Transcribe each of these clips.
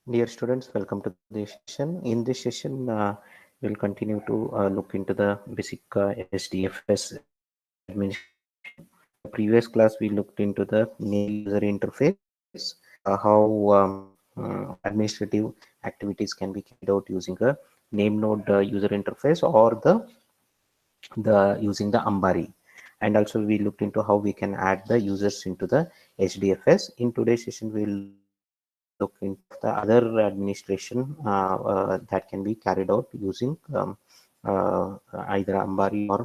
Dear students, welcome to this session. In this session, we'll continue to look into the basic SDFS administration. In the previous class, we looked into the name user interface, how administrative activities can be carried out using a name node user interface or the using the Ambari. And also we looked into how we can add the users into the HDFS. In today's session, we will look into the other administration that can be carried out using either Ambari or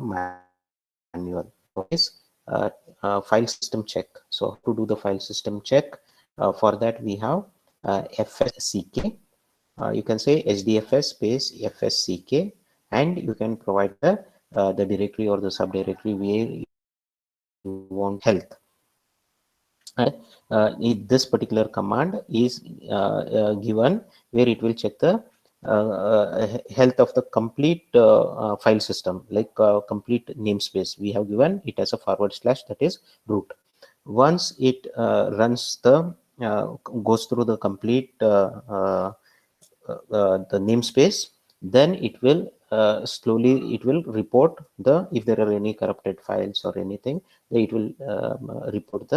manual. One is file system check. So how to do the file system check? For that we have FSCK. You can say HDFS space FSCK, and you can provide the directory or the subdirectory where you want health. And this particular command is given where it will check the health of the complete file system, like complete namespace. We have given it as a forward slash, that is root. Once it runs uh, goes through the complete the namespace, then it will slowly it will report the if there are any corrupted files or anything, it will report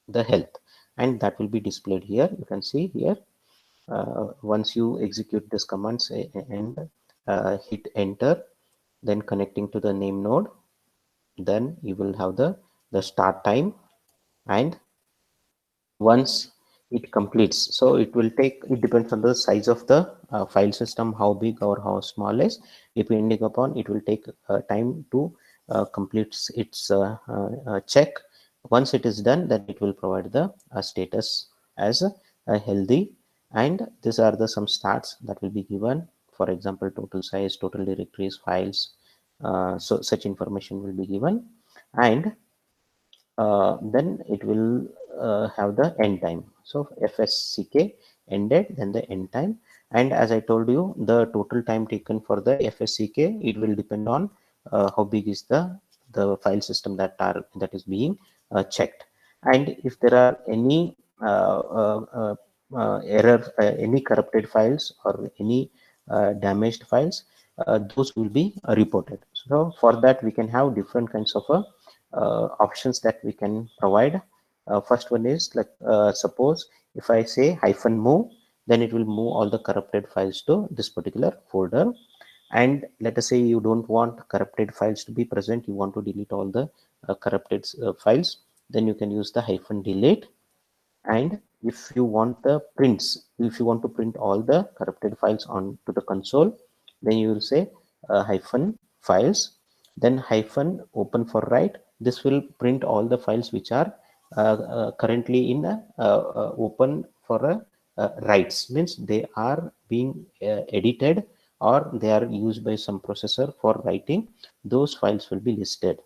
the health, and that will be displayed here. You can see here, once you execute this commands and hit enter, then connecting to the name node, then you will have the start time. And once it completes, so it will take, it depends on the size of the file system, how big or how small is, depending upon, it will take time to complete its check. Once it is done, then it will provide the status as a healthy. And these are the some stats that will be given, for example total size, total directories, files, so such information will be given. And then it will have the end time. So FSCK ended, then the end time. And as I told you, the total time taken for the FSCK, it will depend on how big is the file system that is being checked. And if there are any error, any corrupted files or any damaged files, those will be reported. So for that, we can have different kinds of options that we can provide. First one is like, suppose if I say hyphen move, then it will move all the corrupted files to this particular folder. And let us say you don't want corrupted files to be present, you want to delete all the corrupted files, then you can use the hyphen delete. And if you want the prints, if you want to print all the corrupted files onto the console, then you will say hyphen files, then hyphen open for write. This will print all the files which are currently in open for writes, means they are being edited or they are used by some processor for writing. Those files will be listed.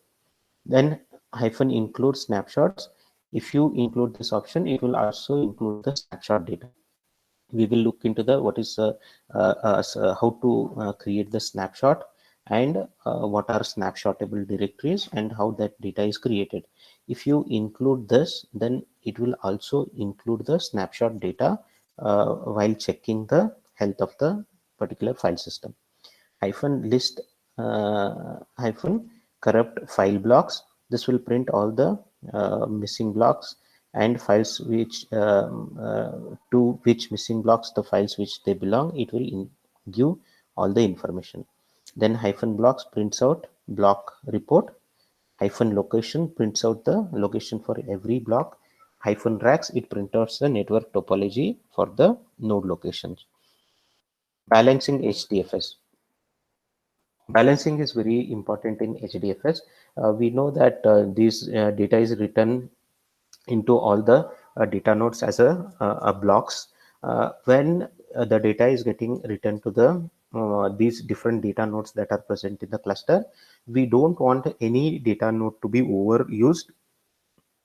Then hyphen include snapshots. If you include this option, it will also include the snapshot data. We will look into the what is how to create the snapshot, and what are snapshotable directories and how that data is created. If you include this, then it will also include the snapshot data while checking the health of the particular file system. Hyphen list hyphen corrupt file blocks. This will print all the missing blocks and files which to which missing blocks the files which they belong. It will give all the information. Then hyphen blocks prints out block report. Hyphen location prints out the location for every block. Hyphen racks, it prints out the network topology for the node locations. Balancing HDFS. Balancing is very important in HDFS. We know that this data is written into all the data nodes as a blocks. When the data is getting written to the these different data nodes that are present in the cluster, we don't want any data node to be overused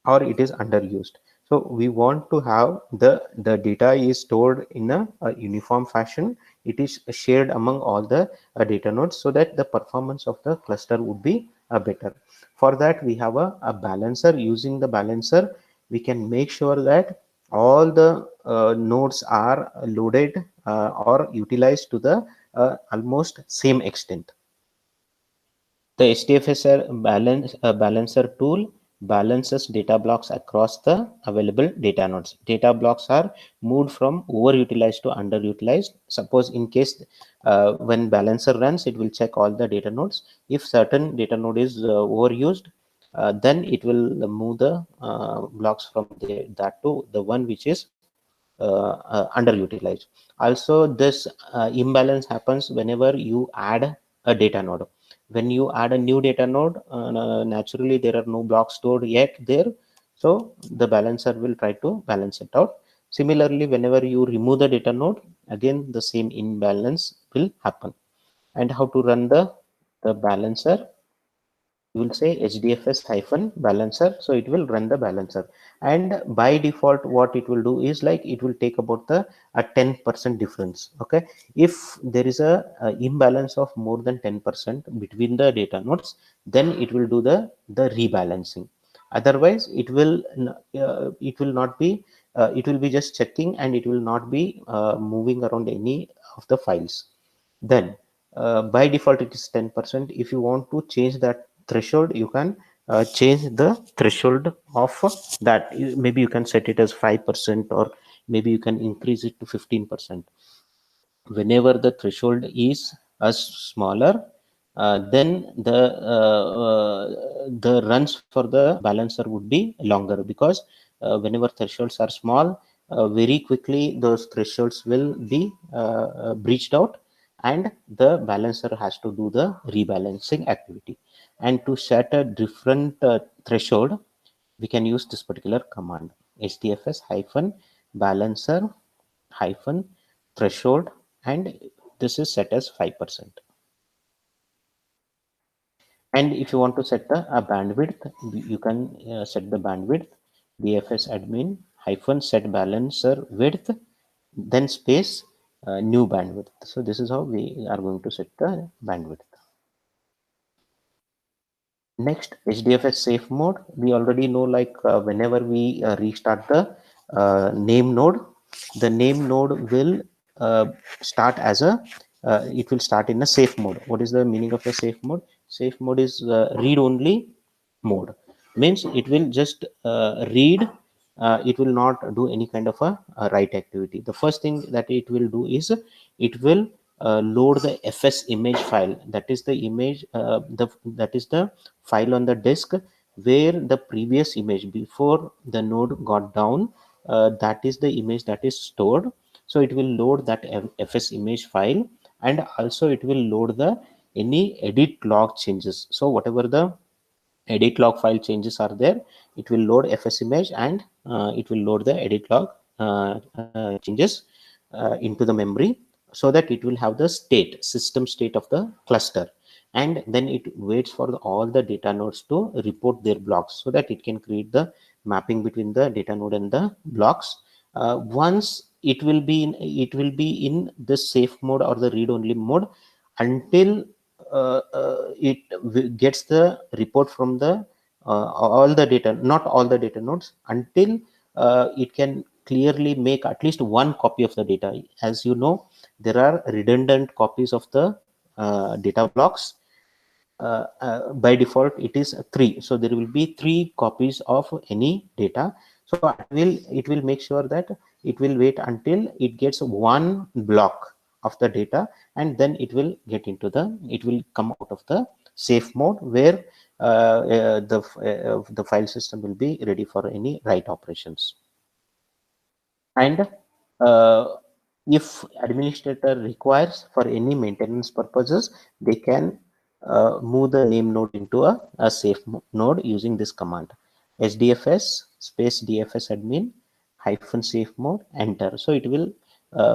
or it is underused. So we want to have the data is stored in a uniform fashion. It is shared among all the data nodes so that the performance of the cluster would be better. For that we have a balancer. Using the balancer, we can make sure that all the nodes are loaded or utilized to the almost same extent. The HDFS balancer tool balances data blocks across the available data nodes. Data blocks are moved from overutilized to underutilized. Suppose in case when balancer runs, it will check all the data nodes. If certain data node is overused, then it will move the blocks from that to the one which is underutilized. Also, this imbalance happens whenever you add a data node. When you add a new data node, naturally there are no blocks stored yet there, so the balancer will try to balance it out. Similarly, whenever you remove the data node, again the same imbalance will happen. And how to run the balancer? You will say HDFS hyphen balancer, so it will run the balancer. And by default what it will do is like it will take about the a 10% difference. Okay, if there is a imbalance of more than 10% between the data nodes, then it will do the rebalancing. Otherwise it will not be it will be just checking, and it will not be moving around any of the files. Then by default it is 10%. If you want to change that threshold, you can change the threshold of that. Maybe you can set it as 5%, or maybe you can increase it to 15%. Whenever the threshold is smaller, then the runs for the balancer would be longer, because whenever thresholds are small, very quickly those thresholds will be breached out, and the balancer has to do the rebalancing activity. And to set a different threshold, we can use this particular command, hdfs hyphen balancer hyphen threshold, and this is set as 5%. And if you want to set the bandwidth, you can set the bandwidth, dfs admin hyphen set balancer width, then space new bandwidth. So this is how we are going to set the bandwidth. Next, HDFS safe mode. We already know, like whenever we restart the name node, the name node will start as a it will start in a safe mode. What is the meaning of a safe mode? Safe mode is read only mode. Means it will just read. It will not do any kind of a write activity. The first thing that it will do is it will load the fs image file. That is the image. That is the file on the disk where the previous image before the node got down. That is the image that is stored. So it will load that fs image file, and also it will load the any edit log changes. So whatever the edit log file changes are there, it will load fs image, and it will load the edit log changes into the memory, so that it will have the system state of the cluster. And then it waits for all the data nodes to report their blocks, so that it can create the mapping between the data node and the blocks. Once it will be in the safe mode or the read only mode until it gets the report from the all the data, not all the data nodes, until it can clearly make at least one copy of the data. As you know, there are redundant copies of the data blocks. By default it is 3, so there will be 3 copies of any data. So it will make sure that it will wait until it gets one block of the data, and then it will come out of the safe mode, where the file system will be ready for any write operations. And if administrator requires for any maintenance purposes, they can move the name node into a safe node using this command, hdfs space dfs admin hyphen safe mode, enter. So it will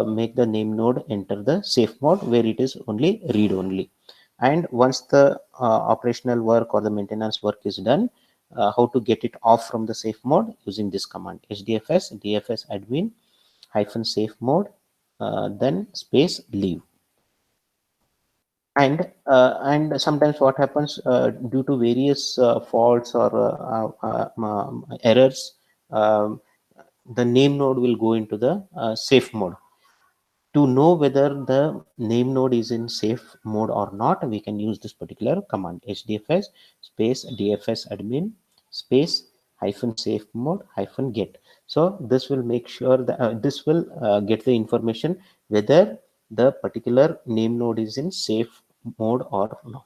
make the name node enter the safe mode, where it is only read only. And once the operational work or the maintenance work is done, how to get it off from the safe mode? Using this command, hdfs dfs admin hyphen safe mode, then space leave. And sometimes what happens, due to various faults or errors, um, the name node will go into the safe mode. To know whether the name node is in safe mode or not, we can use this particular command, hdfs space dfs admin space hyphen safe mode hyphen get. So this will make sure that this will get the information whether the particular name node is in safe mode or not.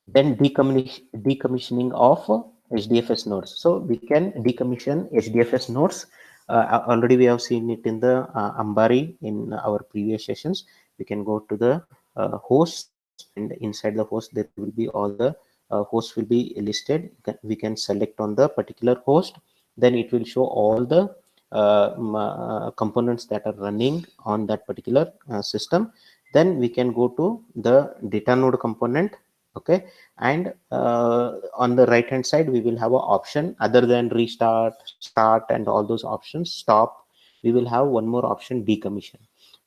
Then decommissioning of HDFS nodes. So we can decommission HDFS nodes. Already we have seen it in the Ambari in our previous sessions. We can go to the host, and inside the host there will be all the hosts will be listed. We can select on the particular host. Then it will show all the components that are running on that particular system. Then we can go to the data node component. Okay, and on the right hand side we will have an option other than restart, start, and all those options, stop. We will have one more option, decommission.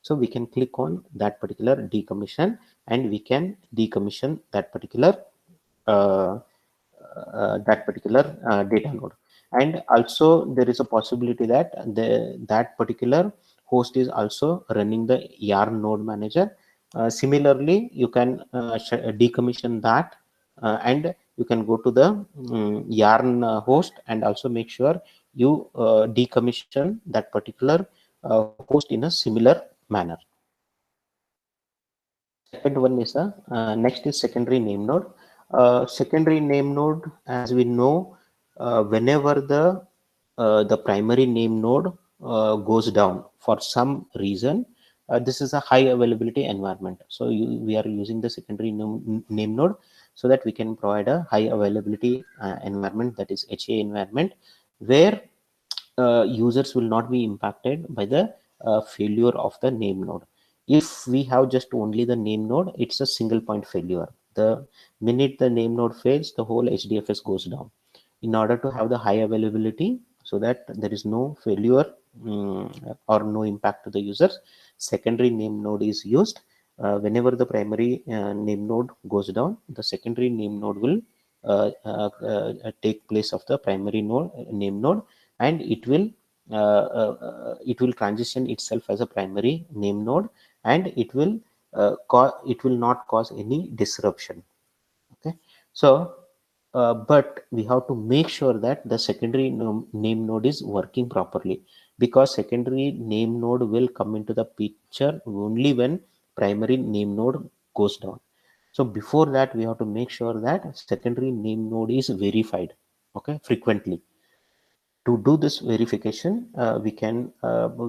So we can click on that particular decommission, and we can decommission that particular uh, data node. And also there is a possibility that that particular host is also running the yarn node manager. Similarly, you can decommission that, and you can go to the yarn host and also make sure you decommission that particular host in a similar manner. Second one is a next is secondary name node. Secondary name node, as we know, whenever the primary name node goes down for some reason, this is a high availability environment. So we are using the secondary name node so that we can provide a high availability environment, that is HA environment, where users will not be impacted by the failure of the name node. If we have just only the name node, it's a single point failure. The minute the name node fails, the whole HDFS goes down. In order to have the high availability so that there is no failure or no impact to the users, secondary name node is used. Whenever the primary name node goes down, the secondary name node will take place of the primary node name node, and it will transition itself as a primary name node, and it will not cause any disruption. Okay, so but we have to make sure that the secondary name node is working properly, because secondary name node will come into the picture only when primary name node goes down. So before that, we have to make sure that secondary name node is verified, okay, frequently. To do this verification, we can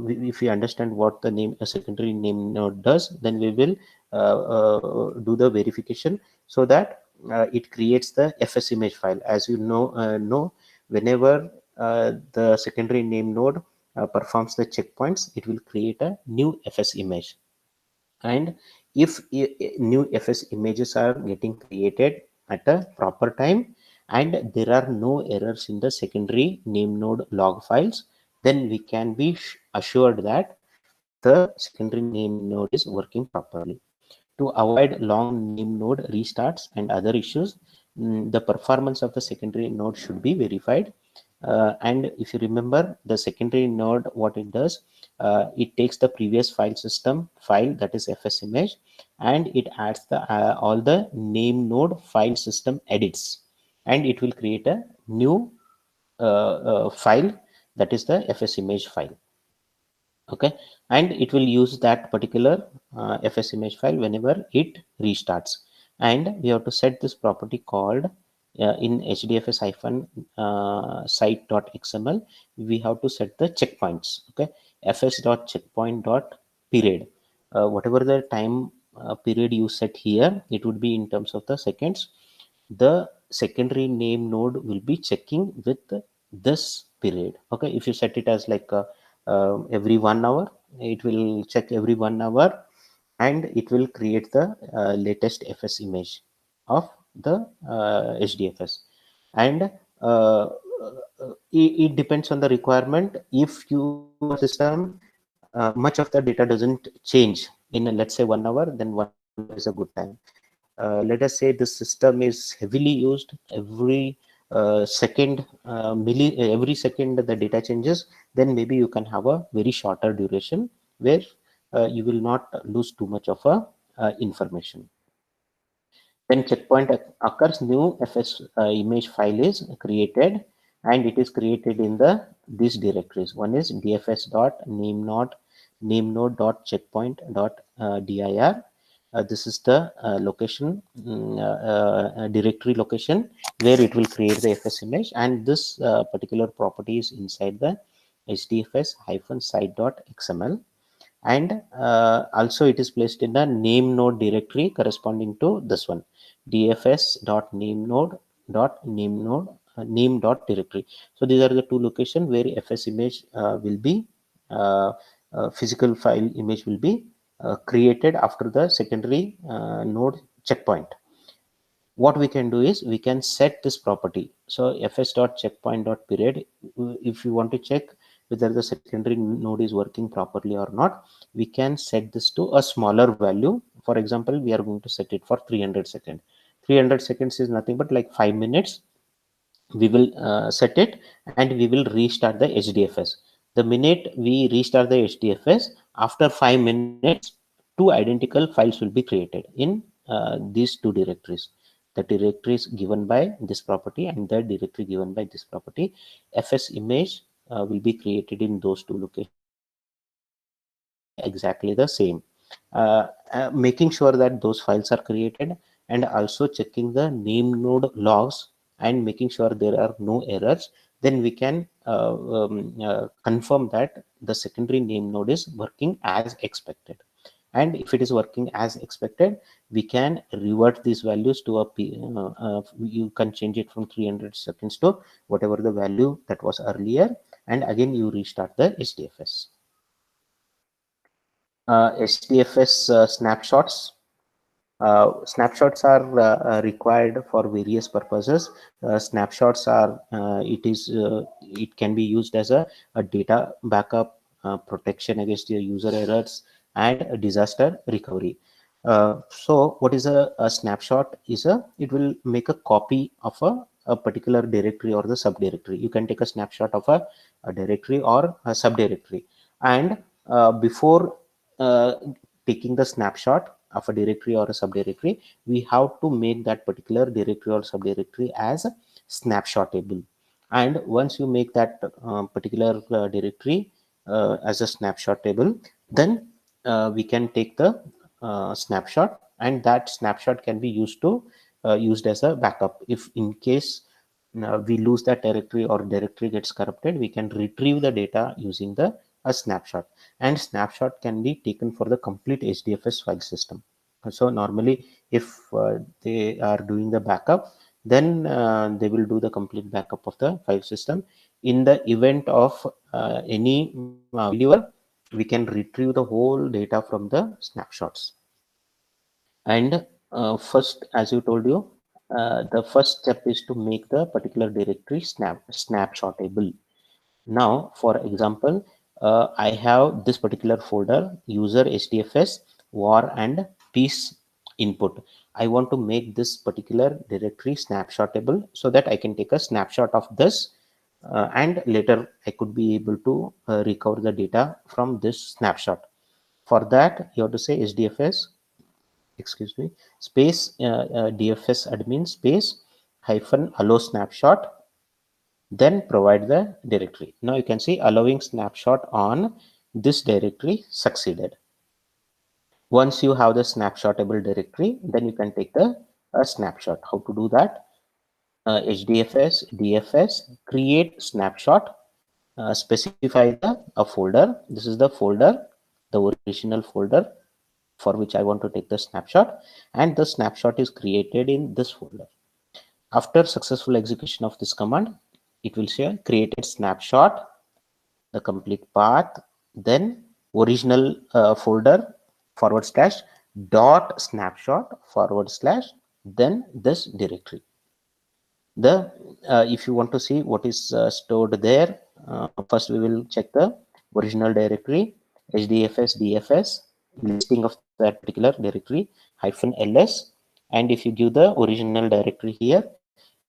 if we understand what the name a secondary name node does, then we will do the verification so that it creates the fs image file. As you know, whenever the secondary name node performs the checkpoints, it will create a new fs image. And if new fs images are getting created at a proper time, and there are no errors in the secondary name node log files, then we can be assured that the secondary name node is working properly. To avoid long name node restarts and other issues, the performance of the secondary node should be verified. And if you remember, the secondary node, what it does, it takes the previous file system file, that is fs image, and it adds the all the name node file system edits, and it will create a new file, that is the fs image file. Okay, and it will use that particular fs image file whenever it restarts. And we have to set this property called in hdfs hyphen site.xml, we have to set the checkpoints. Okay, fs dot checkpoint dot period, whatever the time period you set here, it would be in terms of the seconds. The secondary name node will be checking with this period. Okay, if you set it as like every 1 hour, it will check every 1 hour, and it will create the latest fs image of the hdfs. And it depends on the requirement. If your system much of the data doesn't change in let's say 1 hour, then 1 hour is a good time. Let us say the system is heavily used every second every second the data changes, then maybe you can have a very shorter duration where you will not lose too much of a information. When checkpoint occurs, new fs image file is created, and it is created in the these directories. One is dfs dot name node dot checkpoint dot dir. This is the location directory location where it will create the fs image, and this particular property is inside the hdfs hyphen site dot xml. And also it is placed in the name node directory corresponding to this one, dfs dot name node dot name dot directory. So these are the two locations where fs image will be physical file image will be created after the secondary node checkpoint. What we can do is we can set this property. So fs dot checkpoint dot period, if you want to check whether the secondary node is working properly or not, we can set this to a smaller value. For example, we are going to set it for 300 seconds. 300 seconds is nothing but like 5 minutes. We will set it, and we will restart the hdfs. The minute we restart the hdfs, after 5 minutes, two identical files will be created in these two directories. The directory is given by this property and the directory given by this property. Fs image will be created in those two locations, and it will be exactly the same. Making sure that those files are created, and also checking the name node logs and making sure there are no errors, then we can confirm that the secondary name node is working as expected. And if it is working as expected, we can revert these values to you can change it from 300 seconds to whatever the value that was earlier, and again you restart the hdfs. hdfs snapshots. Snapshots are required for various purposes. Snapshots are it can be used as a data backup, protection against your user errors, and a disaster recovery. So what is a snapshot is it will make a copy of a particular directory or the subdirectory. You can take a snapshot of a directory or a subdirectory, and before uh, taking the snapshot of a directory or a subdirectory, we have to make that particular directory or subdirectory as snapshotable. And once you make that particular directory as a snapshotable, then we can take the snapshot, and that snapshot can be used as a backup. If in case we lose that directory or directory gets corrupted, we can retrieve the data using the a snapshot. And snapshot can be taken for the complete hdfs file system. So normally if they are doing the backup, then they will do the complete backup of the file system. In the event of any failure, we can retrieve the whole data from the snapshots. And first, as you told you, the first step is to make the particular directory snapshotable. Now, for example, I have this particular folder, user hdfs var and peace input. I want to make this particular directory snapshotable so that I can take a snapshot of this, and later I could be able to recover the data from this snapshot. For that, you have to say hdfs, excuse me, space dfs admin space hyphen allow snapshot, then provide the directory. Now you can see allowing snapshot on this directory succeeded. Once you have the snapshotable directory, then you can take the snapshot. How to do that? hdfs dfs create snapshot, specify the a folder. This is the folder, the original folder for which I want to take the snapshot, and the snapshot is created in this folder. After successful execution of this command, it will say created snapshot, the complete path, then original folder forward slash dot snapshot forward slash, then this directory. The if you want to see what is stored there, first we will check the original directory, hdfs dfs listing of that particular directory hyphen ls. And if you give the original directory here,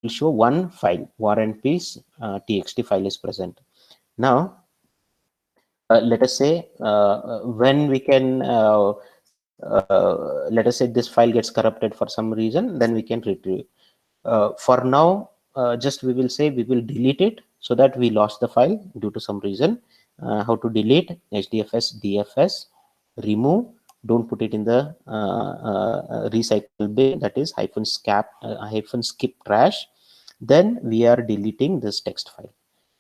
will show one file, war and peace txt file is present. Now let us say when we can let us say this file gets corrupted for some reason, then we can retrieve. For now, just we will say we will delete it so that we lost the file due to some reason. How to delete? HDFS DFS remove. Don't put it in the recycle bin, that is hyphen skip trash. Then we are deleting this text file.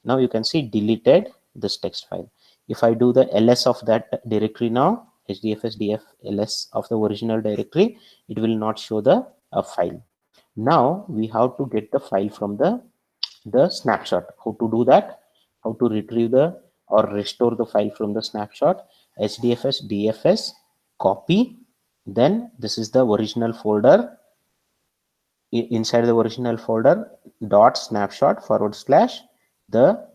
Now you can see deleted this text file. If I do the ls of that directory now, hdfs df ls of the original directory, it will not show the file. Now we have to get the file from the snapshot. How to do that? How to retrieve the or restore the file from the snapshot? HDFS DFS copy. Then this is the original folder. Inside the original folder dot snapshot / the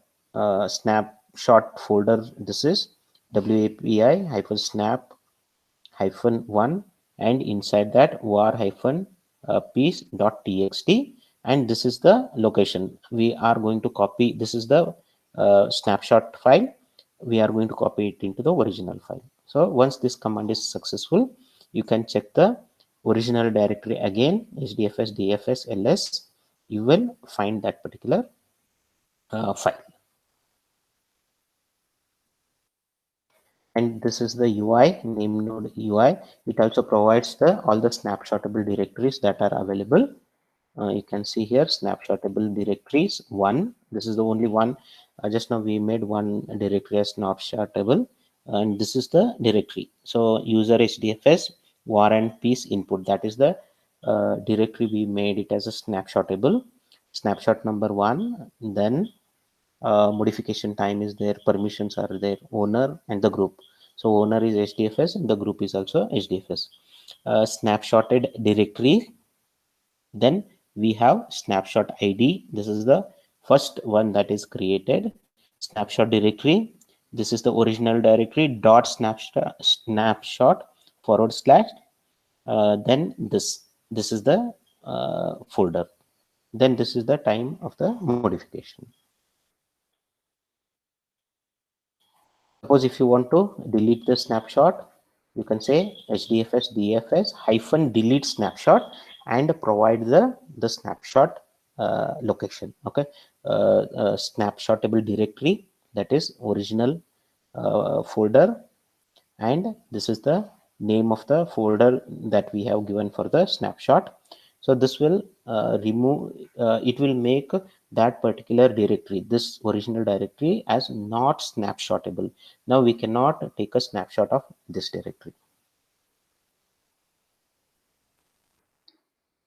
snapshot folder. This is wapi-snap-1, and inside that war-piece.txt, and this is the location we are going to copy. This is the snapshot file. We are going to copy it into the original file. So once this command is successful, you can check the original directory again, hdfs dfs ls. You will find that particular file. And this is the UI, name node UI. It also provides all the snapshotable directories that are available. You can see here snapshotable directories 1. This is the only one. Just now we made one directory as snapshotable, and this is the directory. So user HDFS war and peace input, that is the directory we made it as a snapshotable. Snapshot number 1. Then modification time is there, permissions are there, owner and the group. So owner is HDFS and the group is also HDFS. Snapshotted directory. Then we have snapshot ID. This is the first one that is created. Snapshot directory. This is the original directory dot snapshot / then this is the folder. Then this is the time of the modification. Suppose if you want to delete the snapshot, you can say hdfs dfs hyphen delete snapshot and provide the snapshot location. Okay, snapshotable directory, that is original folder, and this is the name of the folder that we have given for the snapshot. So this will remove it will make that particular directory, this original directory, as not snapshotable. Now we cannot take a snapshot of this directory.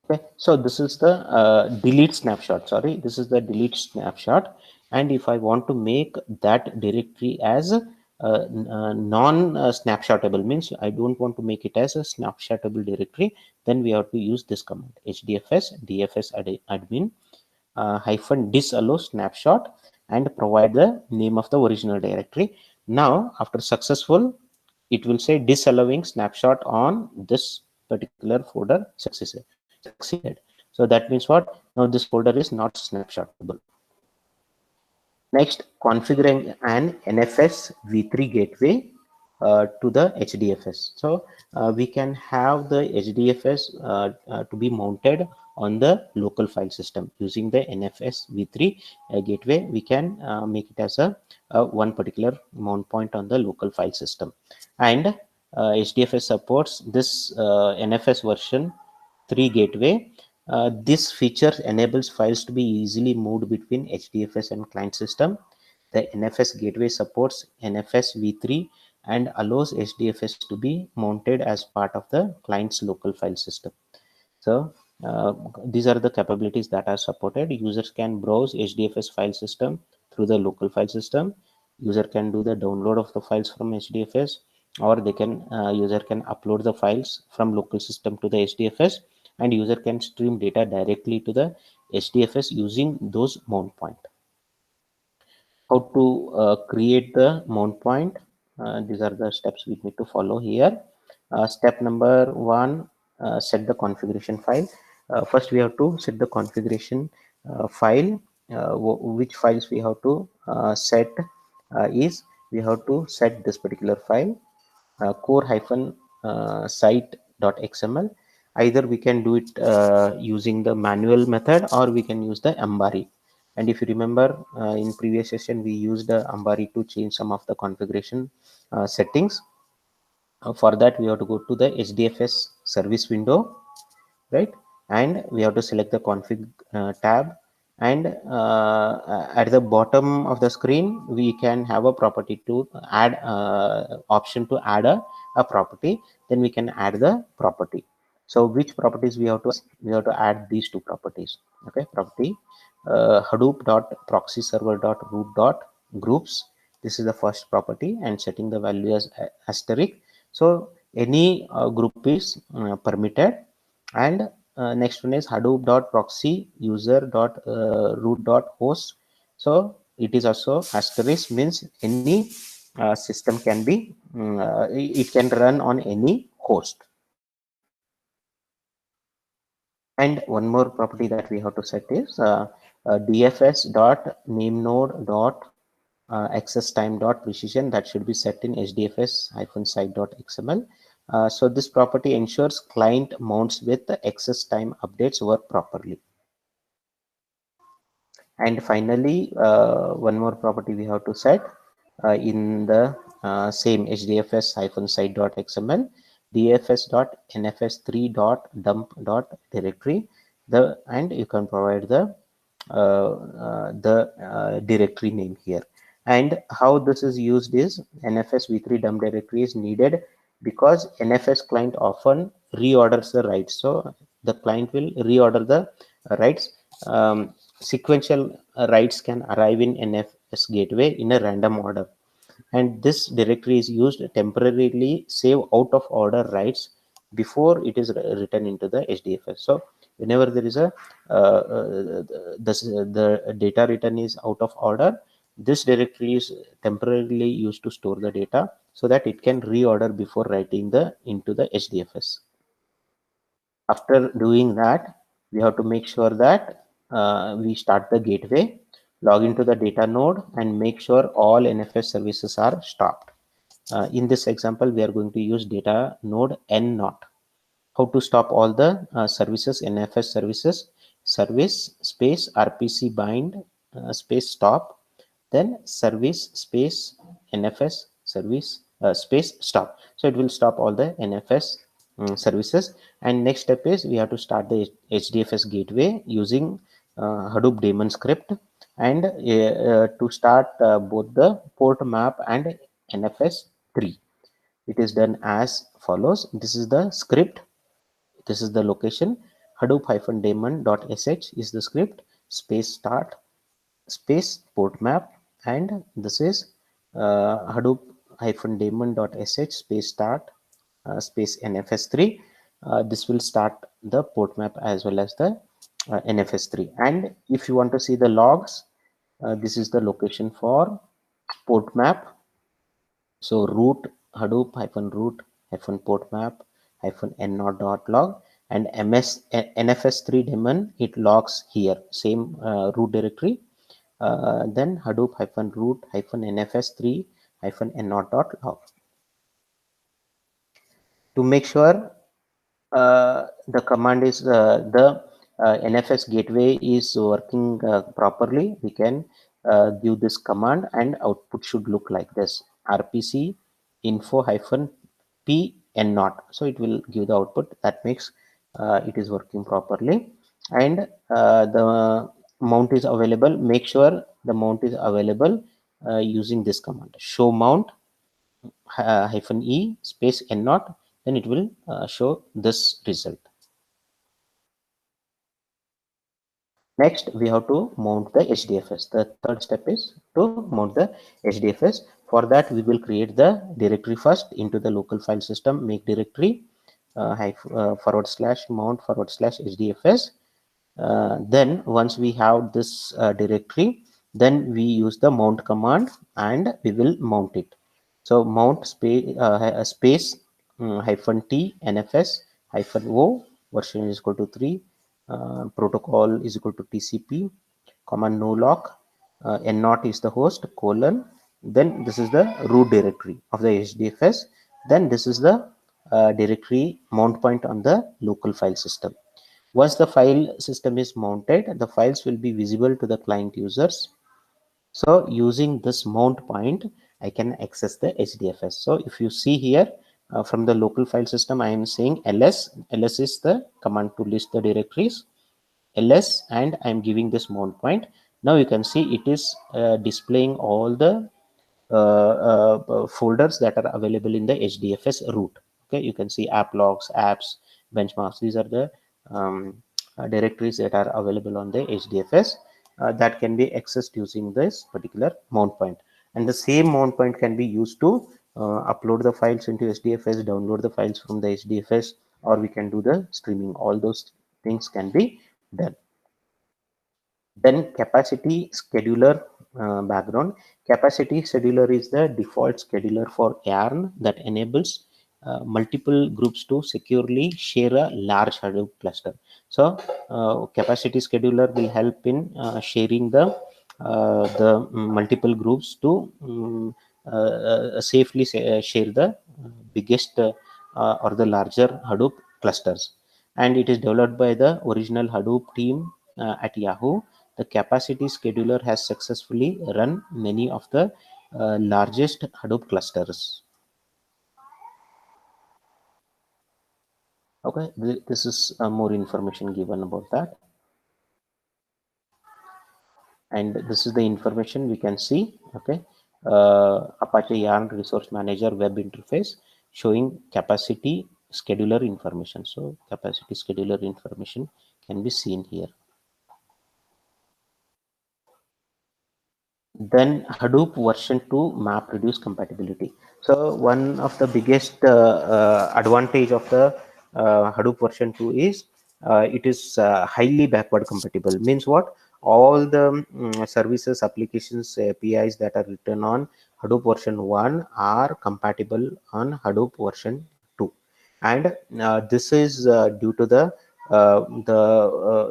Okay, so this is the delete snapshot. Sorry, this is the delete snapshot. And if I want to make that directory as non snapshotable, means I don't want to make it as a snapshotable directory, then we have to use this command hdfs dfs admin hyphen disallow snapshot and provide the name of the original directory. Now after successful, it will say disallowing snapshot on this particular folder succeeded. So that means what? Now this folder is not snapshotable. Next, configuring an NFS v3 gateway to the HDFS. So we can have the HDFS to be mounted on the local file system using the NFS v3 gateway. We can make it as a one particular mount point on the local file system, and HDFS supports this NFS version 3 gateway. This feature enables files to be easily moved between HDFS and client system. The NFS gateway supports NFS v3 and allows HDFS to be mounted as part of the client's local file system. So these are the capabilities that are supported. Users can browse HDFS file system through the local file system. User can do the download of the files from HDFS, or they can user can upload the files from local system to the HDFS, and user can stream data directly to the HDFS using those mount point. How to create the mount point? These are the steps we need to follow here. Step number 1, set the configuration file. First we have to set the configuration file, which files we have to set is we have to set this particular file, core hyphen site.xml. Either we can do it using the manual method, or we can use the Ambari. And if you remember, in previous session we used Ambari to change some of the configuration settings. For that we have to go to the HDFS service window, right? And we have to select the config tab, and at the bottom of the screen we can have a property to add option to add a property. Then we can add the property. So which properties we have to add? These two properties. Okay, property hadoop dot proxy server dot root dot groups. This is the first property, and setting the value as asterisk. So any group is permitted. And next one is hadoop dot proxy user dot root dot host. So it is also asterisk, means any system can be it can run on any host. And one more property that we have to set is dfs dot name node dot access time dot precision. That should be set in hdfs hyphen site dot xml. So this property ensures client mounts with the access time updates work properly. And finally, one more property we have to set in the same hdfs-site.xml, dfs.nfs3.dump.directory. And you can provide the directory name here. And how this is used is NFS v3 dump directory is needed because NFS client often reorders the writes. So the client will reorder the writes. Sequential writes can arrive in NFS gateway in a random order, and this directory is used temporarily save out of order writes before it is written into the HDFS. So whenever there is a the data written is out of order, this directory is temporarily used to store the data so that it can reorder before writing the into the HDFS. After doing that, we have to make sure that we start the gateway, log into the data node, and make sure all NFS services are stopped. In this example, we are going to use data node n naught. How to stop all the services, NFS services? Service space RPC bind space stop, then service space NFS service space stop. So it will stop all the NFS services. And next step is we have to start the HDFS gateway using Hadoop daemon script, and to start both the port map and NFS3. It is done as follows. This is the script. This is the location. Hadoop-daemon.sh is the script. Space start space port map, and this is Hadoop-daemon.sh space start space NFS3. This will start the port map as well as the NFS3. And if you want to see the logs, this is the location for port map. So root Hadoop root port map n log, and NFS3 daemon, it logs here same root directory. Then Hadoop root NFS3 n log. To make sure the command is the NFS gateway is working properly, we can give this command, and output should look like this: RPC info p n naught. So it will give the output that makes it is working properly. And the mount is available. Make sure the mount is available using this command: show mount -e space n naught. Then it will show this result. Next, we have to mount the HDFS. The third step is to mount the HDFS. For that, we will create the directory first into the local file system, make directory /mount/HDFS. Then once we have this directory, then we use the mount command and we will mount it. So mount space -t NFS -o version is equal to 3 protocol is equal to TCP, comma no lock, n naught is the host, colon, then this is the root directory of the HDFS, then this is the directory mount point on the local file system. Once the file system is mounted, the files will be visible to the client users. So using this mount point, I can access the HDFS. So if you see here, from the local file system, I am saying ls. Ls is the command to list the directories. Ls, and I'm giving this mount point. Now you can see it is displaying all the folders that are available in the HDFS root. Okay, you can see app logs, apps, benchmarks. These are the directories that are available on the HDFS that can be accessed using this particular mount point. And the same mount point can be used to upload the files into HDFS, download the files from the HDFS, or we can do the streaming. All those things can be done. Then capacity scheduler background. Capacity scheduler is the default scheduler for Yarn that enables multiple groups to securely share a large Hadoop cluster. So capacity scheduler will help in sharing the multiple groups to safely share the biggest or the larger Hadoop clusters. And it is developed by the original Hadoop team at Yahoo. The capacity scheduler has successfully run many of the largest Hadoop clusters. Okay, this is more information given about that. And this is the information we can see. Okay, Apache Yarn Resource Manager web interface showing capacity scheduler information. So capacity scheduler information can be seen here. Then Hadoop version 2 MapReduce compatibility. So one of the biggest advantage of the Hadoop version 2 is it is highly backward compatible. Means what? All the services, applications, APIs that are written on Hadoop version 1 are compatible on Hadoop version 2. And this is due to the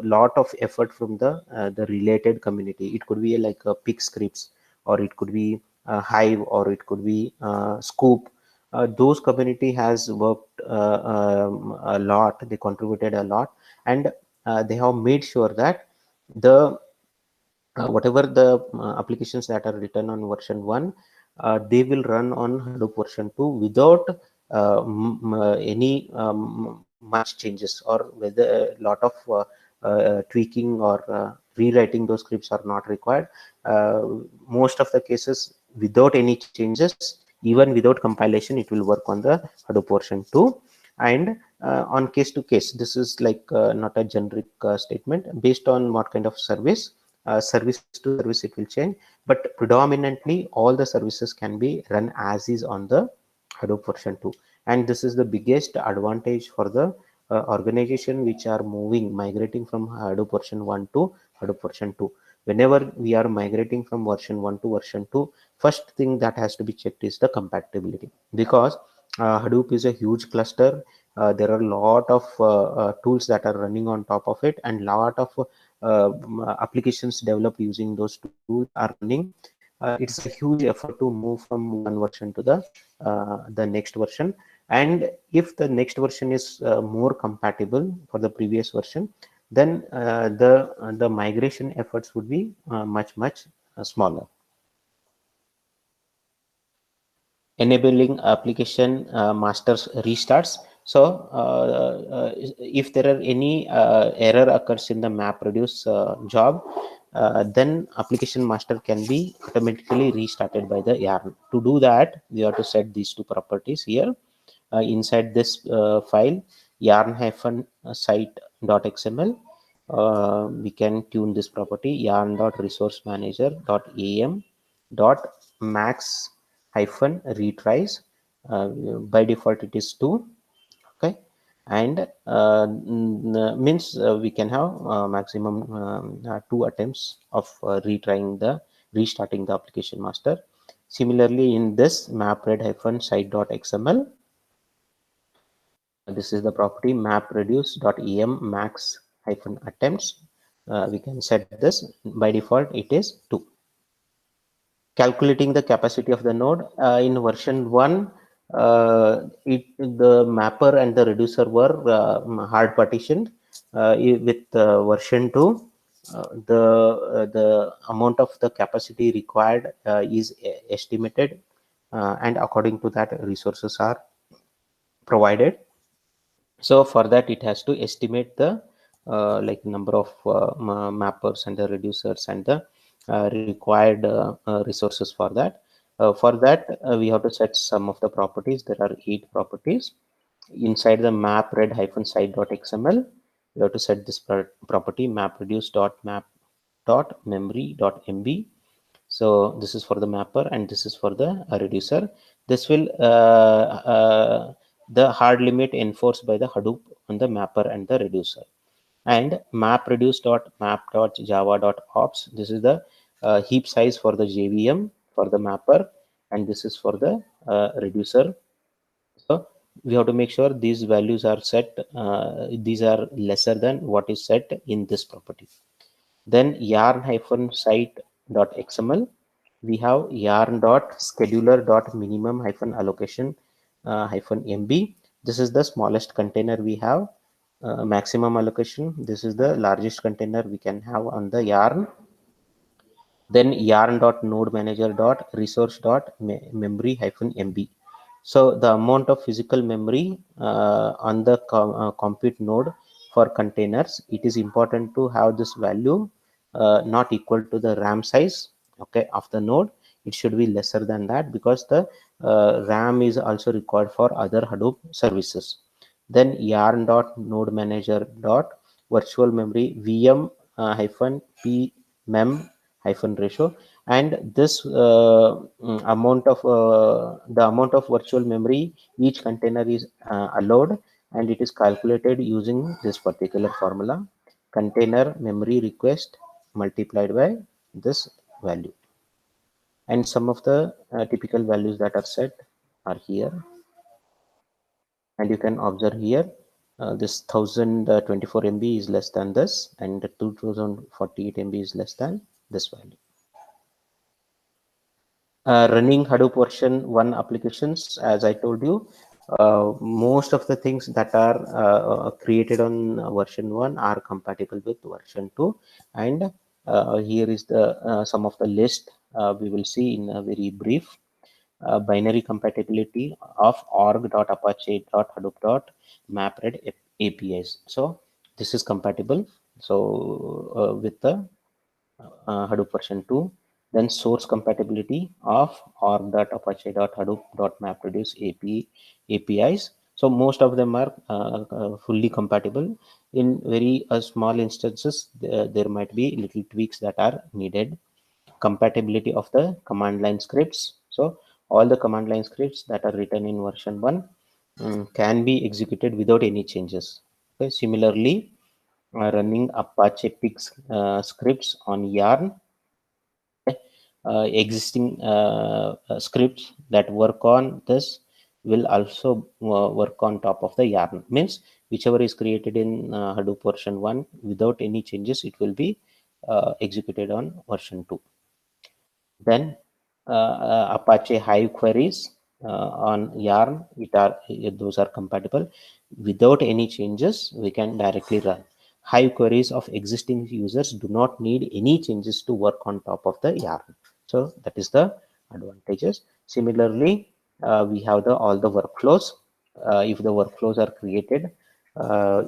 lot of effort from the related community. It could be like a Pig scripts, or it could be Hive, or it could be Scoop. Those community has worked a lot. They contributed a lot, and they have made sure that the whatever the applications that are written on version 1, they will run on Hadoop version 2 without any much changes, or whether a lot of tweaking or rewriting those scripts are not required. Most of the cases, without any changes, even without compilation, it will work on the Hadoop version 2. And on case to case, this is like not a generic statement. Based on what kind of service to service it will change, but predominantly all the services can be run as is on the Hadoop version 2. And this is the biggest advantage for the organization which are migrating from Hadoop version 1 to Hadoop version 2. Whenever we are migrating from version 1 to version 2, first thing that has to be checked is the compatibility, because Hadoop is a huge cluster. There are a lot of tools that are running on top of it, and lot of applications developed using those tools are running. It's a huge effort to move from one version to the next version. And if the next version is more compatible for the previous version, then the migration efforts would be much smaller. Enabling application masters restarts. So if there are any error occurs in the MapReduce job, then application master can be automatically restarted by the Yarn. To do that, we have to set these two properties here inside this file, yarn-site.xml. We can tune this property, yarn.resource-manager.am dot max hyphen retries. By default it is 2. Okay, and means we can have maximum 2 attempts of restarting the application master. Similarly, in this mapred-site.xml, this is the property MapReduce.em max attempts. We can set this. By default it is 2. Calculating the capacity of the node in version 1, the mapper and the reducer were hard partitioned. With version 2, the amount of the capacity required is estimated, and according to that resources are provided. So for that it has to estimate the like number of mappers and the reducers and the required resources for that. For that we have to set some of the properties. There are 8 properties inside the map read -site.xml. We have to set this property mapreduce.map.memory.mb. So this is for the mapper and this is for the reducer. This will the hard limit enforced by the Hadoop on the mapper and the reducer. And mapreduce.map.java.ops, this is the heap size for the JVM for the mapper, and this is for the reducer. So we have to make sure these values are set, these are lesser than what is set in this property. Then yarn-site.xml, we have yarn.scheduler.minimum-allocation-mb. This is the smallest container we have. Maximum allocation, this is the largest container we can have on the yarn. Then yarn.node-manager.resource.memory-mb. So the amount of physical memory on the compute node for containers, it is important to have this value not equal to the RAM size, okay, of the node. It should be lesser than that, because the RAM is also required for other Hadoop services. Then yarn.node-manager.virtual memory vm -p mem -ratio, and this amount of the amount of virtual memory each container is allowed, and it is calculated using this particular formula: container memory request multiplied by this value. And some of the typical values that are set are here, and you can observe here this 1024 MB is less than this, and 2048 MB is less than this value. Running Hadoop version 1 applications, as I told you, most of the things that are created on version 1 are compatible with version 2. And here is the some of the list we will see in a very brief. Binary compatibility of org.apache.hadoop.mapred APIs. So this is compatible. So with the Hadoop version 2. Then source compatibility of org.apache.hadoop.mapreduce APIs. So most of them are fully compatible. In very small instances, there might be little tweaks that are needed. Compatibility of the command line scripts. So all the command line scripts that are written in version 1 can be executed without any changes. Okay. Similarly, running Apache Pix scripts on Yarn, existing scripts that work on this will also work on top of the Yarn. Means whichever is created in Hadoop version 1 without any changes, it will be executed on version 2. Then Apache Hive queries on Yarn, those are compatible. Without any changes, we can directly run. Hive queries of existing users do not need any changes to work on top of the Yarn. So that is the advantages. Similarly, we have all the workflows. If the workflows are created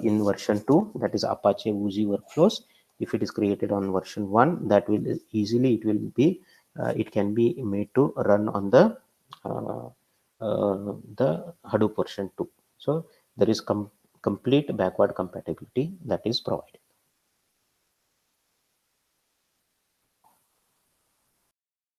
in version 2, that is Apache Woozy workflows. If it is created on version 1, that will easily it can be made to run on the Hadoop version 2. So there is complete backward compatibility that is provided.